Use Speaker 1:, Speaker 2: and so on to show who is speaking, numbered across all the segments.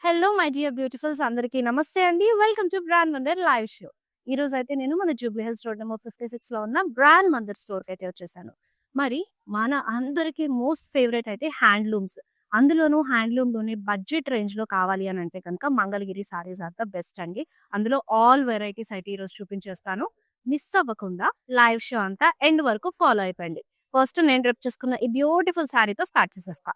Speaker 1: Hello my dear beautifuls అందరికీ నమస్తే అండి. Welcome to brand Mandir live show. ఈ రోజు అయితే నేను మన జూబ్లీ హిల్స్ రోడ్ నెంబర్ 56 లో ఉన్న బ్రాండ్ మందిర్ స్టోర్ కి అయితే వచ్చేసాను. మరి మన అందరికీ మోస్ట్ ఫేవరెట్ అయితే హ్యాండ్లూమ్స్. అందులోనూ హ్యాండ్లూమ్‌లోనే బడ్జెట్ రేంజ్‌లో కావాలి అని అంటే కనుక Mangalagiri saris are the best అండి. అందులో ఆల్ వెరైటీస్ అయితే ఈరోజు చూపించేస్తాను. మిస్ అవ్వకుండా లైవ్ షో అంతా ఎండ్ వరకు ఫాలో అయిపోండి. ఫస్ట్ నేను డ్రెప్ చేసుకున్న ఈ బ్యూటిఫుల్ సారీతో స్టార్ట్ చేసేస్తా.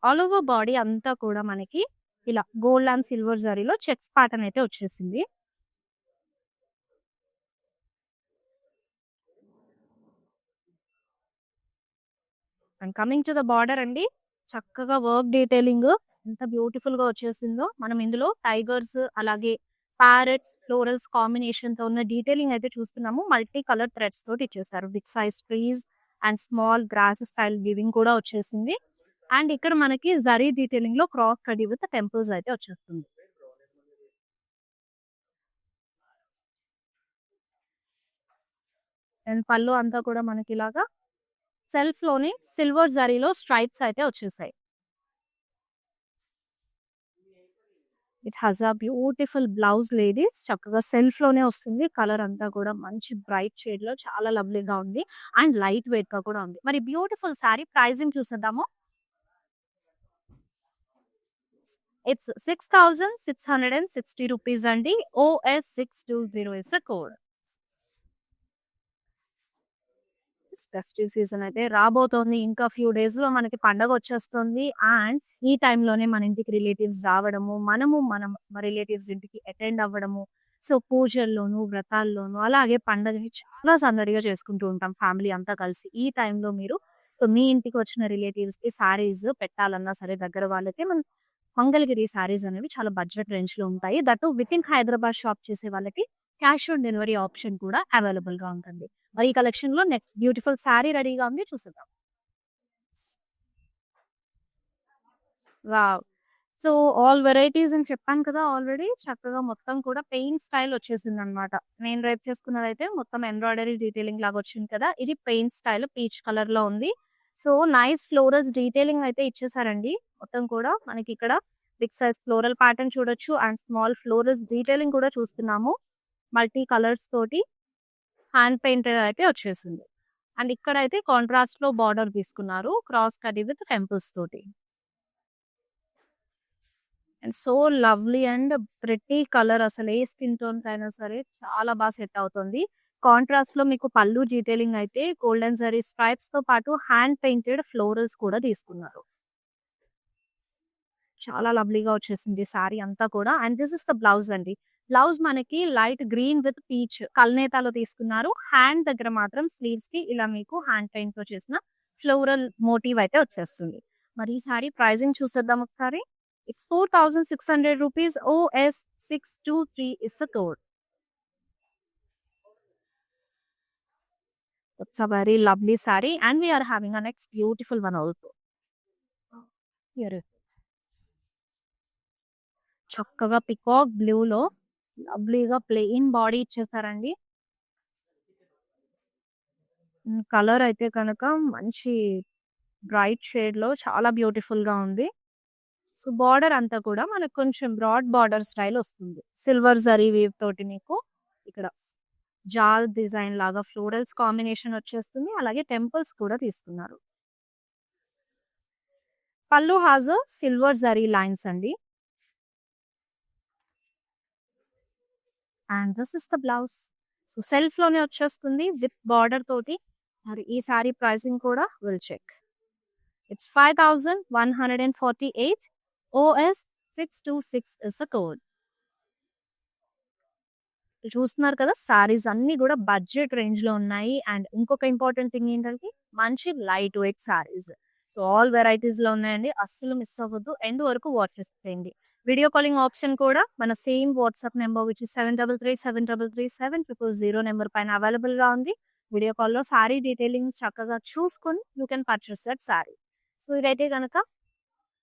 Speaker 1: ఆల్ ఓవర్ బాడీ అంతా కూడా మనకి ఇలా గోల్డ్ అండ్ సిల్వర్ జరీలో చెక్స్ ప్యాటర్న్ అయితే వచ్చేసింది. And coming to the border అండి, చక్కగా వర్క్ డీటెయిలింగ్ ఎంత బ్యూటిఫుల్ గా వచ్చేసిందో. మనం ఇందులో టైగర్స్ అలాగే ప్యారెట్స్ ఫ్లోరల్స్ కాంబినేషన్ తో ఉన్న డీటెయిలింగ్ అయితే చూస్తున్నాము. మల్టీ కలర్ థ్రెడ్స్ తోటి ఇచ్చేసారు. Big size trees and small grass style giving కూడా వచ్చేసింది. అండ్ ఇక్కడ మనకి జరీ డీటెయిలింగ్ లో క్రాస్ కడి విత్ టెంపుల్స్ అయితే వచ్చేస్తుంది. అండ్ పళ్ళు అంతా కూడా మనకి ఇలాగా సెల్ఫ్ లోనే సిల్వర్ జరీలో స్ట్రైప్స్ అయితే వచ్చేసాయి. It has a beautiful blouse ladies. చక్కగా సెల్ఫ్ లోనే వస్తుంది. కలర్ అంతా కూడా మంచి బ్రైట్ షేడ్ లో చాలా లవ్లీగా ఉంది. అండ్ లైట్ వెయిట్ గా కూడా ఉంది. మరి బ్యూటిఫుల్ సారీ ప్రైజింగ్ చూసేద్దాము. ఇట్స్ 6,660 రూపీస్ అండి. OS620 is a code. Festive season అయితే రాబోతోంది. ఇంకా ఫ్యూ డేస్ లో మనకి పండగ వచ్చేస్తుంది. అండ్ ఈ టైంలోనే మన ఇంటికి రిలేటివ్స్ రావడము, మనం రిలేటివ్స్ ఇంటికి అటెండ్ అవ్వడము. సో పూజల్లోను వ్రతాల్లోను అలాగే పండగని చాలా సందడిగా చేసుకుంటూ ఉంటాం ఫ్యామిలీ అంతా కలిసి. ఈ టైంలో మీరు సో మీ ఇంటికి వచ్చిన రిలేటివ్స్ కి సారీస్ పెట్టాలన్నా సరే దగ్గర వాళ్ళకి మన మంగళగిరి సారీస్ అనేవి చాలా బడ్జెట్ రేంజ్ లో ఉంటాయి. That with in Hyderabad shop చేసే వాళ్ళకి క్యాష్ ఆన్ డెలివరీ ఆప్షన్ కూడా అవైలబుల్ గా ఉంటుంది. మరి ఈ కలెక్షన్ లో నెక్స్ట్ బ్యూటిఫుల్ సారీ రెడీగా ఉంది, చూసేద్దాం. వావ్! సో ఆల్ వెరైటీస్ అని చెప్పాను కదా ఆల్రెడీ. చక్కగా మొత్తం కూడా పెయింట్ స్టైల్ వచ్చేసిందనమాట. నేను రేపు చేసుకున్నదైతే మొత్తం ఎంబ్రాయిడరీ డీటెయిలింగ్ లాగా వచ్చింది కదా. ఇది పెయింట్ స్టైల్ పీచ్ కలర్ లో ఉంది. సో నైస్ ఫ్లోరల్స్ డీటెయిలింగ్ అయితే ఇచ్చేసారండి. మొత్తం కూడా మనకి ఇక్కడ బిగ్ సైజ్ ఫ్లోరల్ ప్యాటర్న్ చూడొచ్చు. అండ్ స్మాల్ ఫ్లోరల్స్ డీటెయిలింగ్ కూడా చూస్తున్నాము. మల్టీ కలర్స్ తోటి హ్యాండ్ పెయింటెడ్ అయితే వచ్చేసింది. అండ్ ఇక్కడైతే కాంట్రాస్ట్ లో బార్డర్ తీసుకున్నారు. క్రాస్ కడి విత్ టెంపుల్స్ తోటి. And so lovely and pretty colour. అసలు ఏ స్కిన్ టోన్ కైనా సరే చాలా బాగా సెట్ అవుతుంది. కాంట్రాస్ట్ లో మీకు పళ్ళు డీటెయిలింగ్ అయితే గోల్డెన్ జరీ స్ట్రైప్స్ తో పాటు హ్యాండ్ పెయింటెడ్ ఫ్లోరల్స్ కూడా తీసుకున్నారు. చాలా లవ్లీగా వచ్చేసింది సారీ అంతా కూడా. And this is the blouse అండి. బ్లౌజ్ మనకి లైట్ గ్రీన్ విత్ పీచ్ కల్నేతాలో తీసుకున్నారు. హ్యాండ్ దగ్గర మాత్రం స్లీవ్స్ కి ఇలా మీకు హ్యాండ్ పెయింట్ తో చేసిన ఫ్లోరల్ మోటివ్ అయితే వచ్చేస్తుంది. మరి ఈ సారీ ప్రైజింగ్ చూసేద్దాం ఒకసారి. It's 4,600 rupees. OS623 is the code. It's a very lovely sari and we are having a next beautiful one also. Here is చక్కగా పికాక్ బ్లూ లో లవ్లీగా ప్లెయిన్ బాడీ ఇచ్చేసారండి. కలర్ అయితే కనుక మంచి బ్రైట్ షేడ్ లో చాలా బ్యూటిఫుల్ గా ఉంది. సో బార్డర్ అంతా కూడా మనకు కొంచెం బ్రాడ్ బార్డర్ స్టైల్ వస్తుంది. సిల్వర్ జరీ వీవ్ తోటి మీకు ఇక్కడ జాల్ డిజైన్ లాగా ఫ్లోరల్స్ కాంబినేషన్ వచ్చేస్తుంది. అలాగే టెంపుల్స్ కూడా తీసుకున్నారు. పళ్ళు హాజ్ సిల్వర్ జరీ లైన్స్ అండి. And this is the blouse. So self లోనే వచ్చేస్తుంది విత్ బార్డర్ తోటి. మరి ఈ సారీ ప్రైసింగ్ కూడా will check. It's 5,148. OS626 is the code. So చూస్తున్నారు కదా సారీస్ అన్ని కూడా బడ్జెట్ రేంజ్ లో ఉన్నాయి. అండ్ ఇంకొక ఇంపార్టెంట్ థింగ్ ఏంటంటే మంచి light weight saris. So all varieties లో ఉన్నాయండి. అస్సలు మిస్ అవ్వద్దు. ఎండ్ వరకు వాచ్ చేసేయండి. వీడియో కాలింగ్ ఆప్షన్ కూడా మన same WhatsApp number which 7337337000 number పైన అవైలబుల్ గా ఉంది. వీడియో కాల్లో సారీ డీటెయిలింగ్ చక్కగా చూసుకొని you can purchase that sorry. So ఇదైతే కనుక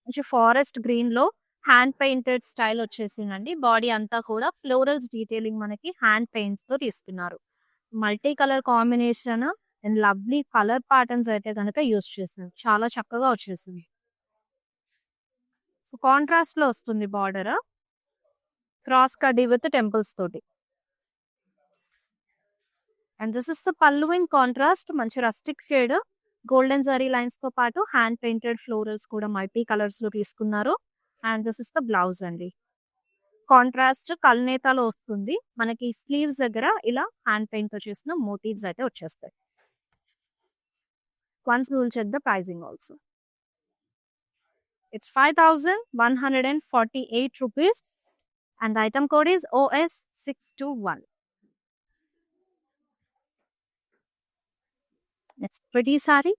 Speaker 1: మంచి ఫారెస్ట్ గ్రీన్ లో హ్యాండ్ పెయింటెడ్ స్టైల్ వచ్చేసిందండి. బాడీ అంతా కూడా ఫ్లోరల్స్ డీటెయిలింగ్ మనకి హ్యాండ్ పెయింట్స్ తో తీసుకున్నారు. Multi colour combination and lovely colour patterns అయితే గనక యూజ్ చేశారు. చాలా చక్కగా వచ్చేసింది. సో కాంట్రాస్ట్ లో వస్తుంది బార్డర్. క్రాస్ కడ్డీ విత్ టెంపుల్స్ తోటి. అండ్ దిస్ ఇస్ ద పల్లు ఇన్ కాంట్రాస్ట్. మంచి rustic shade. Golden zari lines తో పాటు హ్యాండ్ పెయింటెడ్ ఫ్లోరల్స్ కూడా మల్టీ కలర్స్ లో తీసుకున్నారు. And this is the blouse అండి. కాంట్రాస్ట్ కల్నేతాలో వస్తుంది. మనకి స్లీవ్స్ దగ్గర ఇలా హ్యాండ్ పెయింట్ తో చేసిన మోటివ్స్ అయితే వచ్చేస్తాయి. Once we will check the pricing also. It's 5,148 rupees and the item code is OS621. It's pretty saree.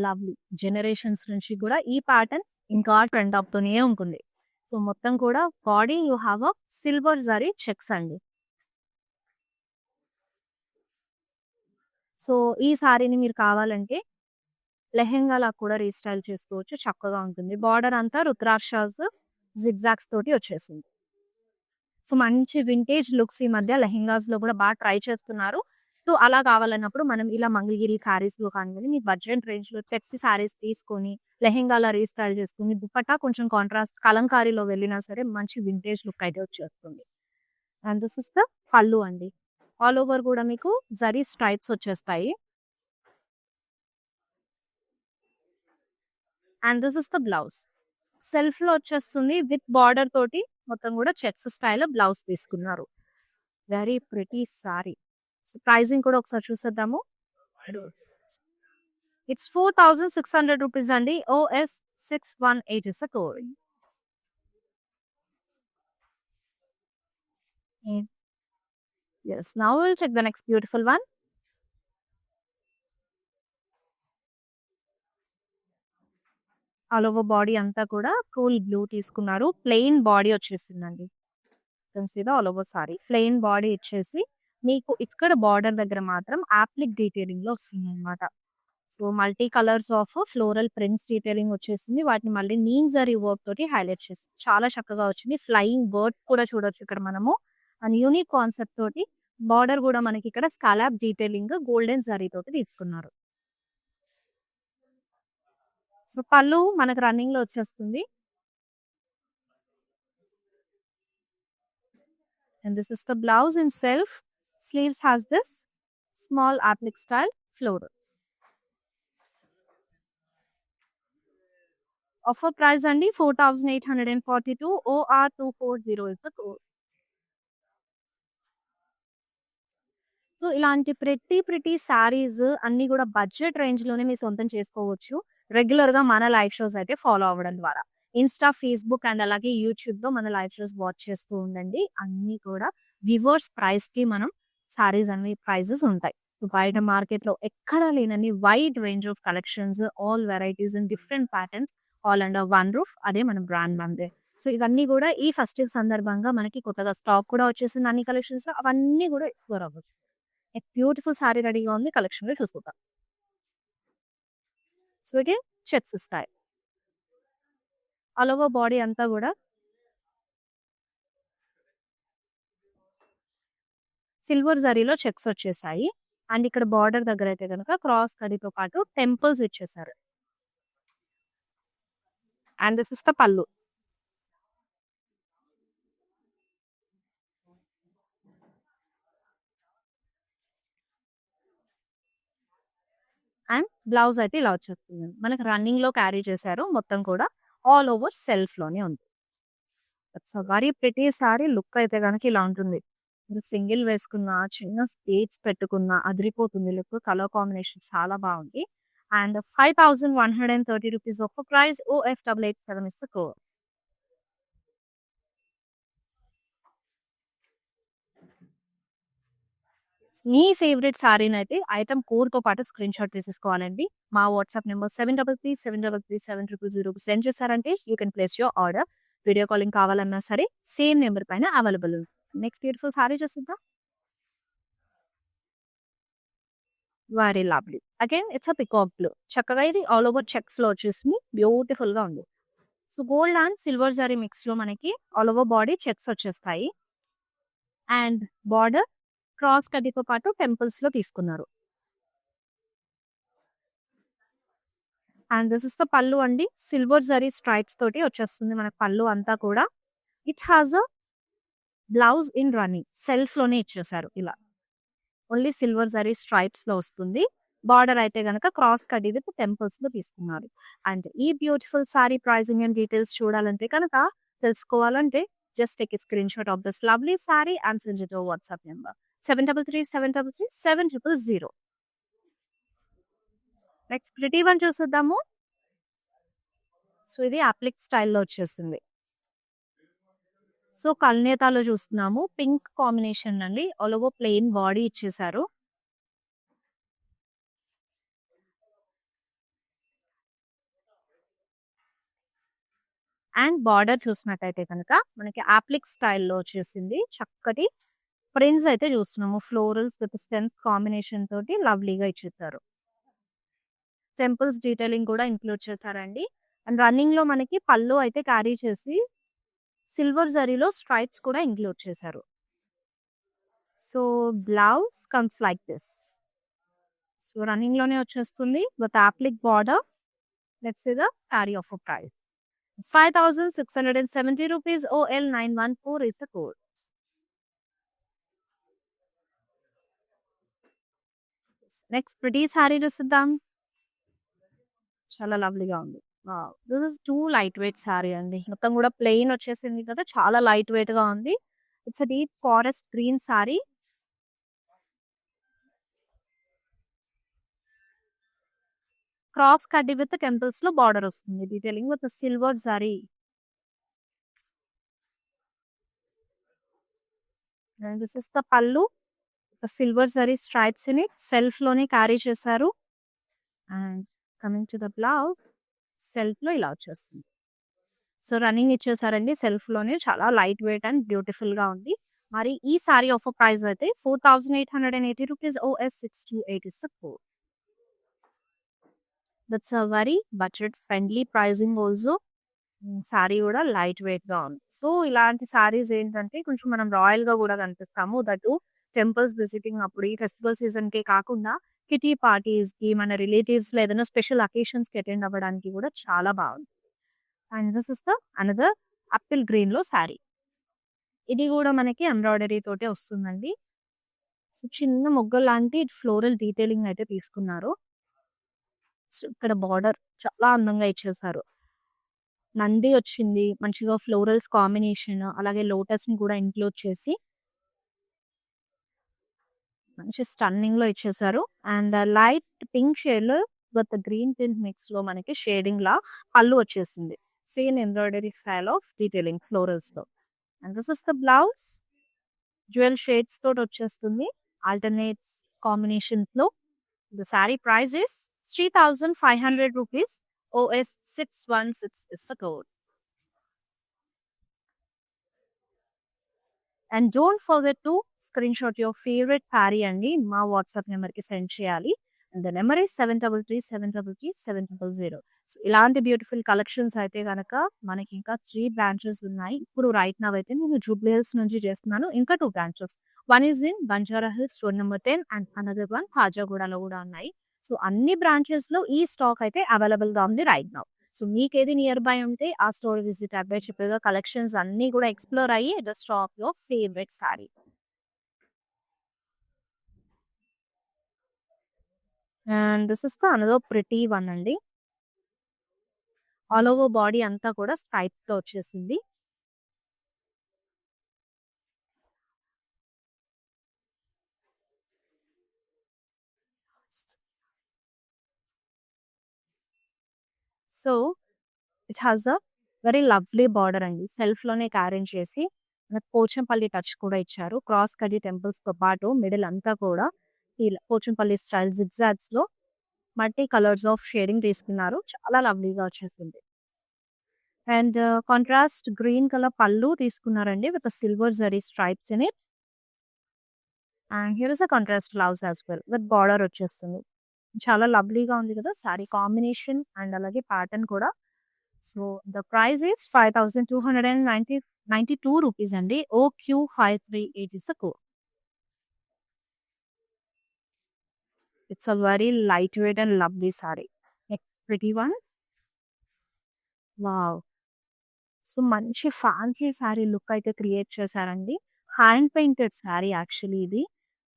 Speaker 1: Lovely generations నుంచి కూడా ఈ ప్యాటర్న్ ఇంకా ట్రెండ్ అవుతూనే ఉంటుంది. సో మొత్తం కూడా body you have a silver zari checks అండి. సో ఈ సారీని మీరు కావాలంటే లెహెంగాలా కూడా రీస్టైల్ చేసుకోవచ్చు. చక్కగా ఉంటుంది. బార్డర్ అంతా రుద్రాక్షాస్ జిగ్జాగ్స్ తోటి వచ్చేసింది. సో మంచి వింటేజ్ లుక్స్ ఈ మధ్య లెహెంగాస్ లో కూడా బాగా ట్రై చేస్తున్నారు. సో అలా కావాలన్నప్పుడు మనం ఇలా మంగళగిరి సారీస్ లో కానీ మీ బడ్జెట్ రేంజ్ లో ఫ్లెక్సీ సారీస్ తీసుకొని లెహెంగాలా రీస్టైల్ చేసుకుని దుపట్టా కొంచెం కాంట్రాస్ట్ కలంకారీలో వెళ్ళినా సరే మంచి వింటేజ్ లుక్ అయితే వచ్చేస్తుంది. అండ్ దిస్ ఇస్ ద పళ్ళు అండి. ఆల్ ఓవర్ కూడా మీకు జరీ స్ట్రైప్స్ వచ్చేస్తాయి. And this is the blouse. Self లో వచ్చేస్తుంది విత్ బార్డర్ తోటి మొత్తం కూడా చెక్స్ స్టైల్ బ్లౌజ్ తీసుకున్నారు. Very pretty sari. So pricing కూడా ఒకసారి చూసేద్దాము. ఇట్స్ 4,600 రూపీస్ అండి. OS618 is the code. Yes, now we'll check the next beautiful one. All over body అంతా కూడా కూల్ బ్లూ తీసుకున్నారు. ప్లెయిన్ బాడీ వచ్చేసిందండి. All over sari plain body ఇచ్చేసి మీకు ఇక్కడ బార్డర్ దగ్గర మాత్రం యాప్లిక్ డీటెయిలింగ్ లో వస్తుంది అనమాట. So multi colours of floral prints detailing వచ్చేసింది. వాటిని మళ్ళీ నీమ్ జరీ వర్క్ తోటి హైలైట్ చేసి చాలా చక్కగా వచ్చింది. ఫ్లయింగ్ బర్డ్స్ కూడా చూడొచ్చు ఇక్కడ మనము. అండ్ యూనిక్ కాన్సెప్ట్ తోటి బార్డర్ కూడా మనకి ఇక్కడ స్కాలాప్ డీటెయిలింగ్ గోల్డెన్ జరీ తోటి తీసుకున్నారు. సో పళ్ళు మనకు రన్నింగ్ లో వచ్చేస్తుంది. And this is the blouse in self. Sleeves has this small applique style florals. Offer price అండి 4,842. OR240 is the code. So ఇలాంటి ప్రిటీ సారీస్ అన్ని కూడా బడ్జెట్ రేంజ్ లోనే మీ సొంతం చేసుకోవచ్చు. రెగ్యులర్ గా మన లైవ్ షోస్ అయితే ఫాలో అవ్వడం ద్వారా ఇన్స్టా, ఫేస్బుక్ అండ్ అలాగే యూట్యూబ్ లో మన లైవ్ షోస్ వాచ్ చేస్తూ ఉండండి. అన్ని కూడా వివర్స్ ప్రైస్ కి మనం సారీస్ అన్ని ప్రైజెస్ ఉంటాయి. సో బయట మార్కెట్ లో ఎక్కడ లేనన్ని wide range of collections, all varieties and different patterns all under one roof. అదే మన బ్రాండ్ మందే. సో ఇవన్నీ కూడా ఈ ఫెస్టివ్ సందర్భంగా మనకి కొత్తగా స్టాక్ కూడా వచ్చేసింది అన్ని కలెక్షన్స్ లో. అవన్నీ కూడా ఎక్స్ప్లోర్ అవ్వచ్చు. ఇట్స్ బ్యూటిఫుల్ సారీ రెడీగా ఉంది. కలెక్షన్ లో చూసుకుంటాం. సో ఇది checks style. All over body అంతా కూడా సిల్వర్ జరీలో చెక్స్ వచ్చేసాయి. అండ్ ఇక్కడ బార్డర్ దగ్గర అయితే కనుక క్రాస్ కడీతో పాటు టెంపుల్స్ ఇచ్చేసారు. అండ్ దిస్ ఇస్ ద పళ్ళు. అండ్ బ్లౌజ్ అయితే ఇలా వచ్చేస్తుంది. మనకి రన్నింగ్ లో క్యారీ చేశారు. మొత్తం కూడా ఆల్ ఓవర్ సెల్ఫ్ లోనే ఉంది. Very pretty sorry. లుక్ అయితే కనుక ఇలా ఉంటుంది. మీరు సింగిల్ వేసుకున్న, చిన్న స్టేట్స్ పెట్టుకున్న అదిరిపోతుంది లుక్. కలర్ కాంబినేషన్ చాలా బాగుంది. అండ్ 5,130 రూపీస్ ఒక price. OF887 is the code. మీ ఫేవరెట్ సారీని అయితే ఐటమ్ కోడ్ తో పాటు స్క్రీన్ షాట్ తీసేసుకోవాలండి. మా వాట్సాప్ నెంబర్ 7337337000 సెండ్ చేశారంటే you can place your order. Video calling కావాలన్నా సరే సేమ్ నెంబర్ పైన అవైలబుల్ ఉంది. నెక్స్ట్ బ్యూటిఫుల్ సారీ చూస్తుందా. Very lovely. Again it's a peacock blue. చక్కగా ఇది ఆల్ ఓవర్ చెక్స్ లో వచ్చేసి బ్యూటిఫుల్ గా ఉంది. So gold and silver zari mix లో మనకి ఆల్ ఓవర్ బాడీ చెక్స్ వచ్చేస్తాయి. అండ్ బార్డర్ క్రాస్ కటితో పాటు టెంపుల్స్ లో తీసుకున్నారు. అండ్ దిస్ ఇస్ ద పళ్ళు అండి. సిల్వర్ జరీ స్ట్రైప్స్ తోటి వచ్చేస్తుంది మనకు పళ్ళు అంతా కూడా. It has a blouse in running. Self లోనే ఇచ్చేసారు ఇలా. ఓన్లీ సిల్వర్ జరీ స్ట్రైప్స్ లో వస్తుంది. బార్డర్ అయితే గనక క్రాస్ కట్ విత్ టెంపుల్స్ లో తీసుకున్నారు. అండ్ ఈ beautiful sari pricing and details చూడాలంటే కనుక, తెలుసుకోవాలంటే just take a screenshot of this lovely sari and send it to WhatsApp number 7337337000. Next pretty one చూసేద్దాము. సో ఇది అప్లిక్ స్టైల్లో వచ్చేసింది. సో కల్నేతాలో చూస్తున్నాము. పింక్ కాంబినేషన్ అండి. ఆల్ ఓవర్ ప్లెయిన్ బాడీ ఇచ్చేసారు. అండ్ బార్డర్ చూసినట్టయితే కనుక మనకి అప్లిక్ స్టైల్లో వచ్చేసింది. చక్కటి ప్రింట్స్ అయితే చూస్తున్నాము. ఫ్లోరల్స్ విత్ స్టెమ్స్ కాంబినేషన్ తోటి లవ్లీగా ఇచ్చేసారు. టెంపుల్స్ డీటెయిలింగ్ కూడా ఇంక్లూడ్ చేశారండి. అండ్ రన్నింగ్ లో మనకి పళ్ళు అయితే క్యారీ చేసి సిల్వర్ జరీలో స్ట్రైప్స్ కూడా ఇంక్లూడ్ చేశారు. So blouse comes like this. So running లోనే వచ్చేస్తుంది with applique border. Let's see the sari offer price 5670 rupees. OL914 is the code. Next pretty sari చూద్దాం. చాలా లవ్లీగా ఉంది. This is too lightweight sari అండి. మొత్తం కూడా ప్లెయిన్ వచ్చేసింది కదా, చాలా లైట్ వెయిట్ గా ఉంది. It's a deep forest green sari. Cross కడ్డీ విత్ టెంపుల్స్ లో బార్డర్ వస్తుంది. Detailing with silver zari. And this is the pallu. Silver zari stripes in it. Self లోనే క్యారీ చేశారు. And coming to the blouse, self లో ఇలా వచ్చేస్తుంది. సో రన్నింగ్ ఇచ్చేసారండి సెల్ఫ్ లోనే. చాలా లైట్ వెయిట్ అండ్ బ్యూటిఫుల్ గా ఉంది. మరి ఈ సారీ ఆఫర్ ప్రైస్ అయితే 4880 rupees. OS628 is the code. That's a very budget friendly pricing also. Sari కూడా లైట్ వెయిట్ గా ఉంది. సో ఇలాంటి సారీస్ ఏంటంటే కొంచెం మనం రాయల్ గా కూడా కనిపిస్తాము. దట్ టెంపుల్స్ విజిటింగ్ అప్పుడు, ఈ ఫెస్టివల్ సీజన్ కే కాకుండా కిటీ పార్టీస్ కి, మన రిలేటివ్స్ లో ఏదైనా స్పెషల్ అకేషన్స్ కి అటెండ్ అవ్వడానికి కూడా చాలా బాగుంది. And this is the another apple green లో సారీ. ఇది కూడా మనకి ఎంబ్రాయిడరీ తోటే వస్తుందండి. సో చిన్న మొగ్గలు లాంటి ఫ్లోరల్ డీటెయిలింగ్ అయితే తీసుకున్నారు. సో ఇక్కడ బార్డర్ చాలా అందంగా ఇచ్చేసారు. నంది వచ్చింది మంచిగా, ఫ్లోరల్స్ కాంబినేషన్, అలాగే లోటస్ ని కూడా ఇంక్లూడ్ చేసి మంచి స్టన్నింగ్ లో ఇచ్చేసారు. అండ్ లైట్ పింక్ షేడ్ లో విత్ గ్రీన్ టింట్ మిక్స్ లో మనకి షేడింగ్ లా పళ్ళు వచ్చేసింది. Same embroidery style of detailing florals తో. And this is the blouse. Jewel shades తోటి వచ్చేస్తుంది ఆల్టర్నేట్ కాంబినేషన్స్ లో. The sari price is 3500 rupees. OS616 is the code. And don't forget to screenshot your favourite sari అండి. మా WhatsApp number కి send చేయాలి. And the number is 7337337000. So ఇలాంటి beautiful collections అయితే కనుక మనకి ఇంకా 3 బ్రాంచెస్ ఉన్నాయి. ఇప్పుడు రైట్ నవ్ అయితే నేను జూబ్లీ హిల్స్ నుంచి చేస్తున్నాను. ఇంకా 2 branches. One is in Banjara Hills store number 10 and another one హాజాగూడలో కూడా ఉన్నాయి. సో అన్ని బ్రాంచెస్ లో ఈ స్టాక్ అయితే అవైలబుల్ గా ఉంది రైట్ నవ్. సో మీకేది నియర్ బై ఉంటే ఆ స్టోర్ విజిట్ అవ్వే, చెప్పేగా కలెక్షన్స్ అన్ని కూడా ఎక్స్ప్లోర్ అయ్యి the stock your favourite sorry. And this is the another pretty one అండి. ఆల్ ఓవర్ బాడీ అంతా కూడా స్ట్రైప్స్ తో వచ్చేసింది. So it has a very lovely border అండి. సెల్ఫ్ లోనే క్యారీ చేసి మనకు పోచంపల్లి టచ్ కూడా ఇచ్చారు. క్రాస్ కడి టెంపుల్స్ తో పాటు మిడిల్ అంతా కూడా ఈ పోచంపల్లి స్టైల్ జిగ్జాగ్స్ లో మల్టీ కలర్స్ ఆఫ్ షేడింగ్ తీసుకున్నారు. చాలా లవ్లీగా వచ్చేసింది. అండ్ కాంట్రాస్ట్ గ్రీన్ కలర్ పళ్ళు తీసుకున్నారండి with silver zari stripes in it. And here is a contrast blouse as well with border వచ్చేస్తుంది. చాలా లవ్లీగా ఉంది కదా సారీ కాంబినేషన్. అండ్ అలాగే ప్యాటర్న్ కూడా so the price is 5292 rupees అండి. OQ538 is the code. It's a very light weight and lovely sorry. Next pretty one. Wow! So మంచి fancy sorry look అయితే క్రియేట్ చేశారండి. హ్యాండ్ పెయింటెడ్ సారీ యాక్చువల్లీ ఇది.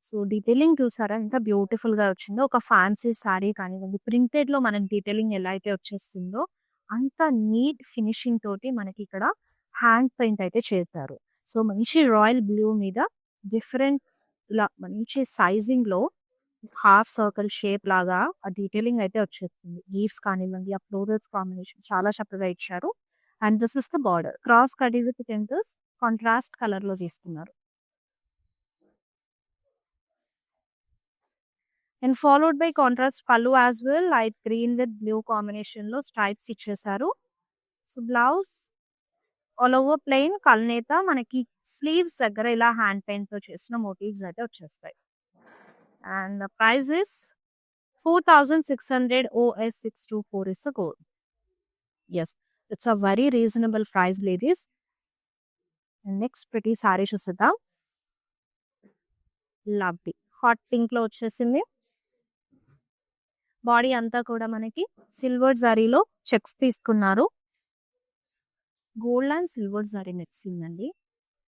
Speaker 1: So detailing చూసారా ఎంత బ్యూటిఫుల్‌గా వచ్చిందో. ఒక ఫ్యాన్సీ సారీ కానివ్వండి, ప్రింటెడ్‌లో మనకి డీటెయిలింగ్ ఎలా అయితే వచ్చేస్తుందో, అంత నీట్ ఫినిషింగ్ తోటి మనకి ఇక్కడ హ్యాండ్ పెయింట్ అయితే చేశారు. సో మంచి రాయల్ బ్లూ మీద డిఫరెంట్ మంచి సైజింగ్‌లో హాఫ్ సర్కిల్ షేప్ లాగా ఆ డీటెయిలింగ్ అయితే వచ్చేస్తుంది. లీవ్స్ కానివ్వండి, ఆ ఫ్లోరల్స్ కాంబినేషన్ చాలా చక్కగా ఇచ్చారు. And this is the border. Cross cut with temples contrast కలర్‌లో తీసుకున్నారు. And followed by contrast pallu as well. Light green with blue కాంబినేషన్‌లో స్ట్రైప్స్ ఇచ్చేశారు. So blouse all over plain కల్నేత మనకి స్లీవ్స్ దగ్గర ఇలా హ్యాండ్ పెయింట్‌తో చేసిన మోటివ్స్ అయితే వచ్చేస్తాయి. And the price is 4600 OS624 is the code. Yes, it's a very reasonable price, ladies. And next pretty saree చూసేద్దాం. లవ్లీ హాట్ పింక్ లో వచ్చేసింది. బాడీ అంతా కూడా మనకి సిల్వర్ జరీలో చెక్స్ తీసుకున్నారు. Gold and silver zari mix ఉందండి.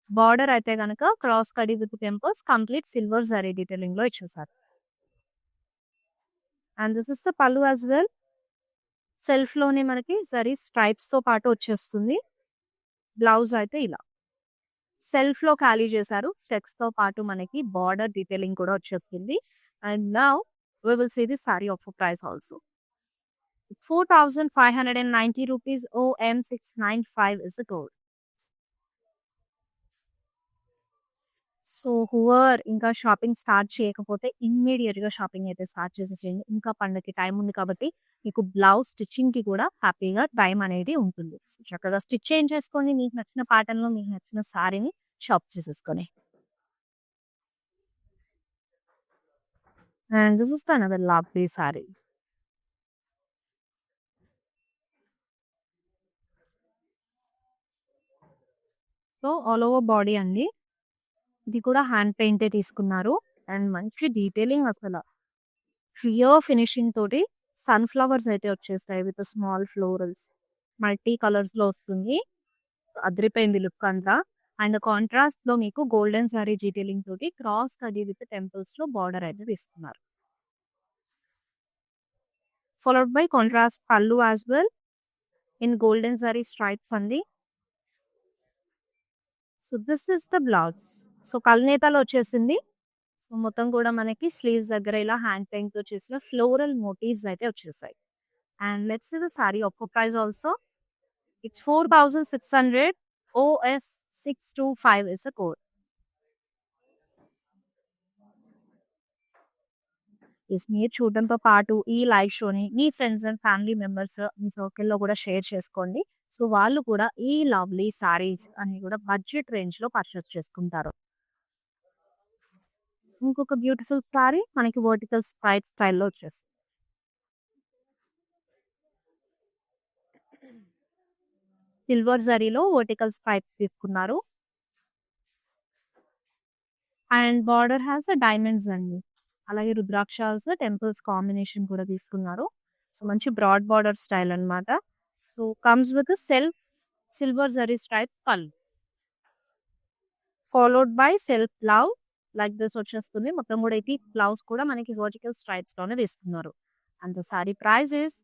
Speaker 1: బార్డర్ అయితే గనక క్రాస్ కడి with temples complete silver zari detailing లో ఇచ్చేసారు. అండ్ దిస్ ఇస్ ద పల్లు యాజ్ వెల్. సెల్ఫ్ లోనే మనకి జరీ స్ట్రైప్స్ తో పాటు వచ్చేస్తుంది. బ్లౌజ్ అయితే ఇలా సెల్ఫ్ లో ఖాళీ చేశారు. చెక్స్ తో పాటు మనకి బార్డర్ డీటెయిలింగ్ కూడా వచ్చేస్తుంది. And now we will see the saree offer price also. It's 4590 rupees. OM695 is the code. So whoever ఇంకా షాపింగ్ స్టార్ట్ చేయకపోతే ఇమ్మీడియట్ గా షాపింగ్ అయితే స్టార్ట్ చేసేసేయండి. ఇంకా పండగకి టైం ఉంది కాబట్టి మీకు బ్లౌజ్ స్టిచ్చింగ్ కి కూడా హ్యాపీగా టైం అనేది ఉంటుంది. చక్కగా స్టిచ్ చేయించేసుకోండి. మీకు నచ్చిన ప్యాటర్న్ లో మీకు నచ్చిన సారీని షాప్ చేసేసుకొని. And this is another lovely saree. So all over body అండి. ఇది కూడా హ్యాండ్ పెయింటే తీసుకున్నారు. అండ్ మంచి డీటెయిలింగ్ అసలు క్లియర్ ఫినిషింగ్ తోటి సన్‌ఫ్లవర్స్ అయితే వచ్చేస్తాయి with small florals. Multi colours లో వస్తుంది. అదిరిపోయింది లుక్ అంతా. అండ్ కాంట్రాస్ట్ లో మీకు గోల్డెన్ సారీ డీటెయిలింగ్ తోటి క్రాస్ కడి విత్ టెంపుల్స్ లో బార్డర్ అయితే తీసుకున్నారు. Followed by contrast pallu as well in golden zari stripes అండి. So this is the blouse. So కల్నేతలో వచ్చేసింది. సో మొత్తం కూడా మనకి స్లీవ్స్ దగ్గర ఇలా హ్యాండ్ పెయింట్ తో చేసిన ఫ్లోరల్ మోటివ్స్ అయితే వచ్చేసాయి. And let's see the sari offer price also. It's 4600 OS625 is the code. మీరు చూడడంతో పాటు ఈ లైవ్ షోని మీ ఫ్రెండ్స్ అండ్ ఫ్యామిలీ మెంబర్స్ మీ సర్కిల్లో కూడా షేర్ చేసుకోండి. సో వాళ్ళు కూడా ఈ లవ్లీ సారీస్ అని కూడా బడ్జెట్ రేంజ్ లో పర్చేస్ చేసుకుంటారు. ఇంకొక బ్యూటిఫుల్ సారీ మనకి వర్టికల్ స్ట్రైప్ స్టైల్లో వచ్చేసి సిల్వర్ జరీలో వర్టికల్ స్ట్రైప్స్ తీసుకున్నారు. అండ్ బార్డర్ హ్యాస్ డైమండ్స్ అండి. అలాగే రుద్రాక్షాస్ టెంపుల్స్ కాంబినేషన్ కూడా తీసుకున్నారు. సో మంచి బ్రాడ్ బార్డర్ స్టైల్ అన్నమాట. So comes with self silver zari stripes pallu. Followed by self blouse like this వచ్చేస్తుంది. మొత్తం కూడా ఇది బ్లౌజ్ కూడా మనకి వర్టికల్ స్ట్రైప్స్ లోనే తీసుకున్నారు. And the sari price is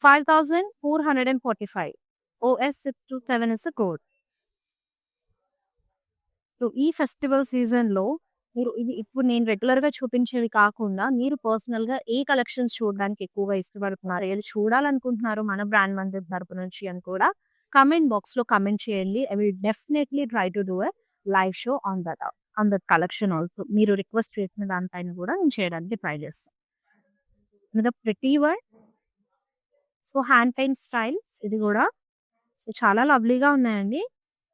Speaker 1: 5445. OS627 is the code. So ఈ ఫెస్టివల్ సీజన్ లో మీరు ఇది ఇప్పుడు నేను రెగ్యులర్ గా చూపించేవి కాకుండా మీరు పర్సనల్ గా ఏ కలెక్షన్స్ చూడడానికి ఎక్కువగా ఇష్టపడుతున్నారు, ఏది చూడాలనుకుంటున్నారు మన బ్రాండ్ మందిర్ తరపు నుంచి అని కూడా కమెంట్ బాక్స్ లో కమెంట్ చేయండి. I will definitely try to do a live show on that collection also. మీరు రిక్వెస్ట్ చేసిన దానిపైన కూడా నేను చేయడానికి ట్రై చేస్తాను. Pretty one. So hand paint styles ఇది కూడా సో చాలా లవ్లీగా ఉన్నాయండి.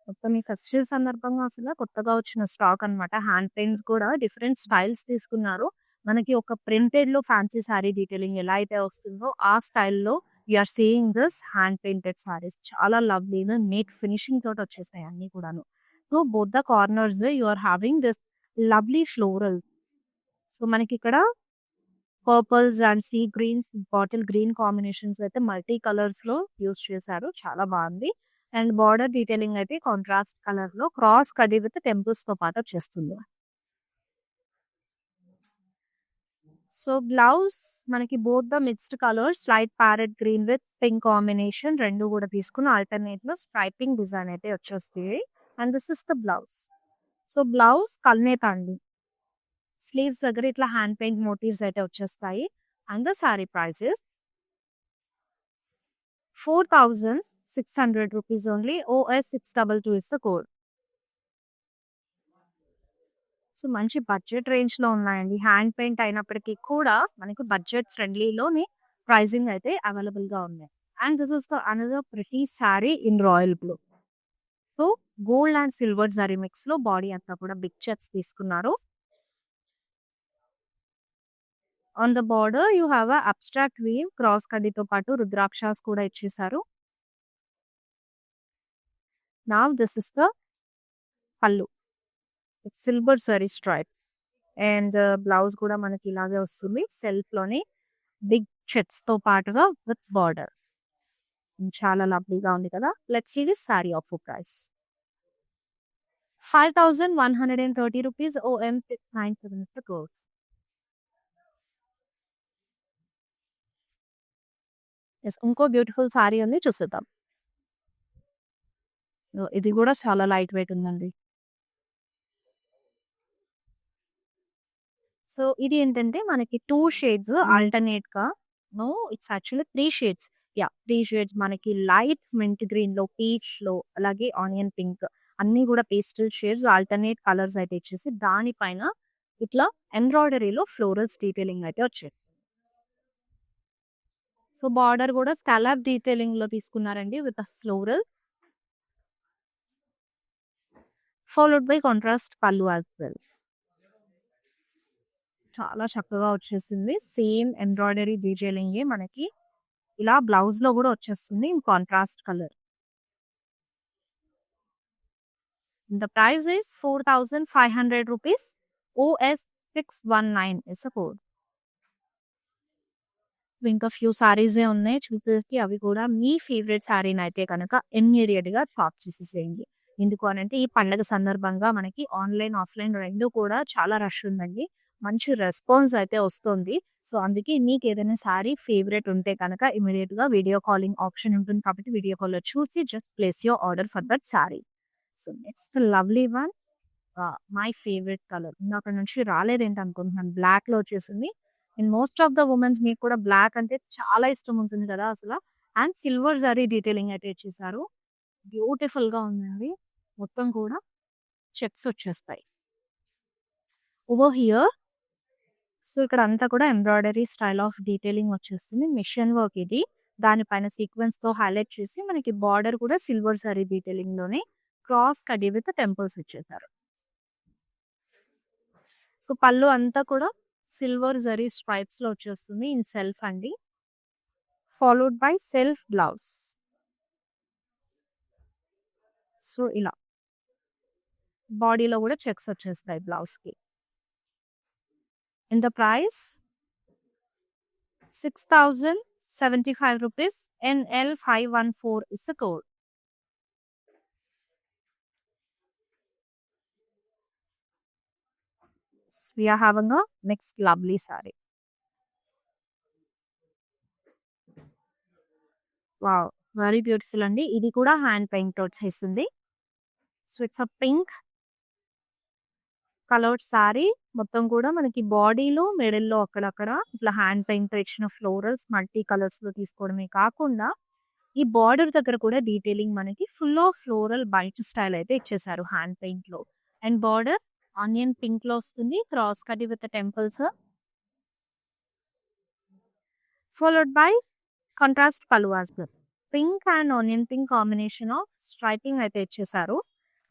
Speaker 1: మొత్తం ఈ ఫెస్టివల్ సందర్భంగా అసలు కొత్తగా వచ్చిన స్టాక్ అన్నమాట. హ్యాండ్ పెయింట్స్ కూడా డిఫరెంట్ స్టైల్స్ తీసుకున్నారు. మనకి ఒక ప్రింటెడ్ లో ఫ్యాన్సీ సారీ డీటెయిలింగ్ ఎలా అయితే వస్తుందో ఆ స్టైల్లో you are seeing this hand painted saris చాలా లవ్లీగా నీట్ ఫినిషింగ్ తోటి వచ్చేసాయి అన్ని కూడాను. So both the corners you are having this lovely florals. So మనకి ఇక్కడ purples and sea greens, bottle green combinations అయితే మల్టీ కలర్స్ లో యూజ్ చేశారు. చాలా బాగుంది. అండ్ బార్డర్ డీటెయిలింగ్ అయితే కాంట్రాస్ట్ కలర్ లో క్రాస్ కడి విత్ టెంపుల్స్ తో పాటు వచ్చేస్తుంది. సో బ్లౌజ్ మనకి both the mixed colours light parrot green with pink combination రెండు కూడా తీసుకుని ఆల్టర్నేట్ లో స్ట్రైపింగ్ డిజైన్ అయితే వచ్చేస్తుంది. And this is the blouse. So blouse కల్నేత అండి. స్లీవ్స్ దగ్గర ఇట్లా హ్యాండ్ పెయింట్ మోటివ్స్ అయితే వచ్చేస్తాయి. And the sari prices 4,600 rupees only. OS 622 is the code. So మంచి బడ్జెట్ రేంజ్ లో ఉన్నాయండి. హ్యాండ్ పెయింట్ అయినప్పటికీ కూడా మనకి బడ్జెట్ ఫ్రెండ్లీలోనే ప్రైసింగ్ అయితే అవైలబుల్ గా ఉన్నాయి. And this is the another pretty sari in royal blue. So gold and silver zari mix లో బాడీ అంతా కూడా బిగ్ చెక్స్ తీసుకున్నారు. On the border you have a abstract weave cross కడ్డీతో పాటు రుద్రాక్షాస్ కూడా ఇచ్చేసారు. Now this is the pallu, silver zari stripes. And blouse కూడా మనకి ఇలాగే వస్తుంది సెల్ఫ్ లోనే బిగ్ చెక్స్ తో పాటుగా విత్ బార్డర్. చాలా లవ్లీగా ఉంది కదా. Let's see this sari offer price 5,130 rupees. OM 697 is the code. Yes, ఇంకో బ్యూటిఫుల్ సారీ ఉంది చూసేద్దాం. ఇది కూడా చాలా లైట్ వెయిట్ ఉందండి. సో ఇది ఏంటంటే మనకి 2 షేడ్స్ ఆల్టర్నేట్ గా, no it's actually 3 shades. Yeah 3 shades మనకి లైట్ మింట్ గ్రీన్ లో, పీచ్ లో, అలాగే ఆనియన్ పింక్, అన్ని కూడా పేస్టల్ షేడ్స్ ఆల్టర్నేట్ కలర్స్ అయితే ఇచ్చేసి దానిపైన ఇట్లా ఎంబ్రాయిడరీలో ఫ్లోరల్స్ డీటెయిలింగ్ అయితే వచ్చేసి. సో బార్డర్ కూడా స్కాలప్ డీటెయిలింగ్ లో తీసుకున్నారండి with florals, followed by contrast pallu as well. చాలా చక్కగా వచ్చేసింది. సేమ్ ఎంబ్రాయిడరీ డీటెయిలింగ్ మనకి ఇలా బ్లౌజ్ లో కూడా వచ్చేస్తుంది in contrast colour. The price is 4,500 rupees. OS 619 is the code. So ఇంకా ఫ్యూ సారీస్ ఉన్నాయి చూసేసి అవి కూడా మీ ఫేవరెట్ సారీని అయితే కనుక ఇమ్మీడియట్ గా షాప్ చేసేసేయండి. ఎందుకు అనంటే ఈ పండగ సందర్భంగా మనకి ఆన్లైన్ ఆఫ్లైన్ రెండు కూడా చాలా రష్ ఉందండి. మంచి రెస్పాన్స్ అయితే వస్తుంది. సో అందుకే మీకు ఏదైనా సారీ ఫేవరెట్ ఉంటే కనుక ఇమీడియట్ గా వీడియో కాలింగ్ ఆప్షన్ ఉంటుంది కాబట్టి వీడియో కాల్ లో చూసి just place your order for that sorry. So next lovely one, my favourite colour. ఇందాక నుంచి రాలేదేంటి అనుకుంటున్నాను, బ్లాక్ లో వచ్చేసింది. And most of the women's మీకు కూడా బ్లాక్ అంటే చాలా ఇష్టం ఉంటుంది కదా అసలు. అండ్ సిల్వర్ జరీ డీటెయిలింగ్ అయితే ఇచ్చేసారు. బ్యూటిఫుల్ గా ఉందండి. మొత్తం కూడా చెక్స్ వచ్చేస్తాయి ఓవర్ హియర్. సో ఇక్కడ అంతా కూడా ఎంబ్రాయిడరీ స్టైల్ ఆఫ్ డీటెయిలింగ్ వచ్చేస్తుంది. మిషన్ వర్క్ ఇది. దానిపైన సీక్వెన్స్ తో హైలైట్ చేసి మనకి బార్డర్ కూడా సిల్వర్ జరీ డీటెయిలింగ్ లోనే క్రాస్ కడి విత్ టెంపుల్స్ ఇచ్చేసారు. సో పళ్ళు అంతా కూడా సిల్వర్ జరీ స్ట్రైప్స్ లో వచ్చేస్తుంది ఇన్ సెల్ఫ్ అండి, followed by self blouse. So ఇలా బాడీలో కూడా చెక్స్ వచ్చేస్తాయి బ్లౌజ్ కి. In the price 6,075 rupees. NL 514 is the code. We are having a next lovely saree. Wow, very beautiful అండి. ఇది కూడా హ్యాండ్ పెయింట్ వచ్చేసింది. So it's a pink coloured sorry. మొత్తం కూడా మనకి బాడీలో మిడిల్లో అక్కడక్కడ ఇట్లా హ్యాండ్ పెయింట్ తో ఇచ్చిన ఫ్లోరల్స్ మల్టీ కలర్స్ లో తీసుకోవడమే కాకుండా ఈ బార్డర్ దగ్గర కూడా డీటెయిలింగ్ మనకి ఫుల్ ఆఫ్ ఫ్లోరల్ బైట్ స్టైల్ అయితే ఇచ్చేసారు హ్యాండ్ పెయింట్ లో. అండ్ బార్డర్ ఆనియన్ పింక్ లో వస్తుంది, క్రాస్ కటి with temples, followed by contrast pallu as well. Pink and onion pink combination of striping అయితే ఇచ్చేసారు.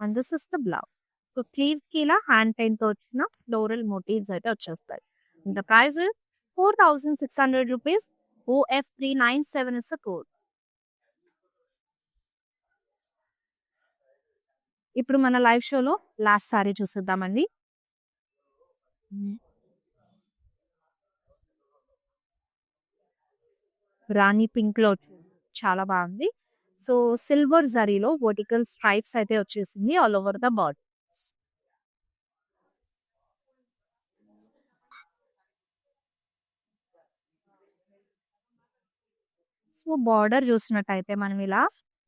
Speaker 1: And this is the blouse. So sleeves కి ఇలా హ్యాండ్ పెయింట్ తో వచ్చిన ఫ్లోరల్ మోటివ్స్ అయితే వచ్చేస్తాయి. The price is 4,600 rupees. OF397 is the code. ఇప్పుడు మన లైవ్ షోలో లాస్ట్ సారీ చూసేద్దామండి. రాణి పింక్ లో వచ్చేసి చాలా బాగుంది. సో సిల్వర్ జరీలో వర్టికల్ స్ట్రైప్స్ అయితే వచ్చేసింది all over the body. So border చూసినట్టయితే మనం ఇలా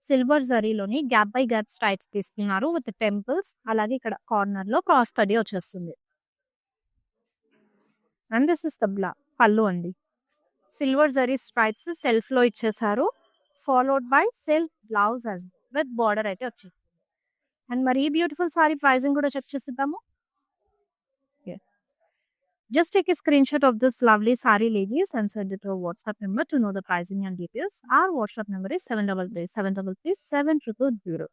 Speaker 1: సిల్వర్ జరీలోని గ్యాప్ బై గ్యాప్ స్ట్రైప్స్ తీసుకున్నారు విత్ టెంపుల్స్. అలాగే ఇక్కడ కార్నర్ లో క్రాస్ కడి వచ్చేస్తుంది. అండ్ దిస్ ఇస్ ద పళ్ళు అండి. సిల్వర్ జరీ స్ట్రైప్స్ సెల్ఫ్ లో ఇచ్చేసారు, followed by self blouse as with border అయితే వచ్చేసింది. అండ్ మరి ఈ బ్యూటిఫుల్ సారీ ప్రైసింగ్ కూడా check చేసిద్దాము. Just take a screenshot of this lovely saree, ladies, and send it to our WhatsApp number to know the pricing and details. Our WhatsApp number is 733-733-7000.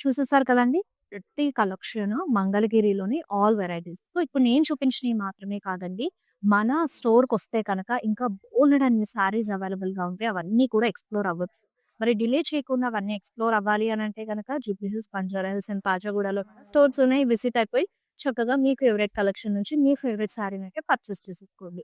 Speaker 1: చూసేసారు కదండి, ప్రతి collection మంగళగిరిలోని all varieties. So ఇప్పుడు నేను చూపించినవి మాత్రమే కాదండి, మన స్టోర్కి వస్తే కనుక ఇంకా బోల్డ్ అన్ని సారీస్ అవైలబుల్గా ఉంటాయి. అవన్నీ కూడా ఎక్స్ప్లోర్ అవ్వచ్చు. మరి డిలే చేయకుండా అవన్నీ ఎక్స్ప్లోర్ అవ్వాలి అని అంటే కనుక జూబ్లీ హిల్స్, బంజారా హిల్స్ అండ్ పాజాగూడలో స్టోర్స్ ఉన్నాయి. విజిట్ అయిపోయి చక్కగా మీ ఫేవరెట్ కలెక్షన్ నుంచి మీ ఫేవరెట్ సారీని అయితే పర్చేస్ చేసేసుకోండి.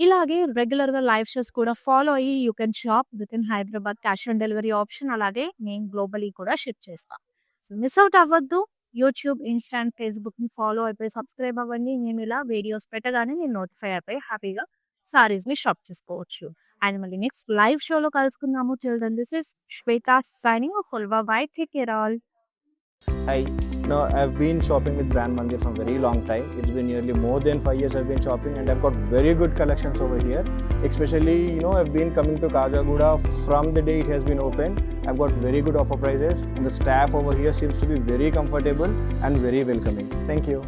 Speaker 1: ఇలాగే రెగ్యులర్ గా లైవ్ షోస్ కూడా ఫాలో అయ్యి you can shop with in Hyderabad, cash on delivery option. అలాగే నేను గ్లోబలీ కూడా షిప్ చేస్తాను. సో మిస్ అవుట్ అవ్వద్దు. యూట్యూబ్, ఇన్స్టా అండ్ ఫేస్బుక్ ని ఫాలో అయిపోయి సబ్స్క్రైబ్ అవ్వండి. నేను ఇలా వీడియోస్ పెట్టగానే నేను నోటిఫై అయిపోయి హ్యాపీగా సారీస్ ని షాప్ చేసుకోవచ్చు. అండ్ మళ్ళీ నెక్స్ట్ లైవ్ షోలో కలుసుకుందాము. Till then this is Shweta signing off. Bye, take care all.
Speaker 2: Hi, no, I've been shopping with Brand Mandir for a very long time. It's been nearly more than 5 years I've been shopping, and I've got very good collections over here. Especially, I've been coming to Kajagoda from the day it has been opened. I've got very good offer prices, and the staff over here seems to be very comfortable and very welcoming. Thank you.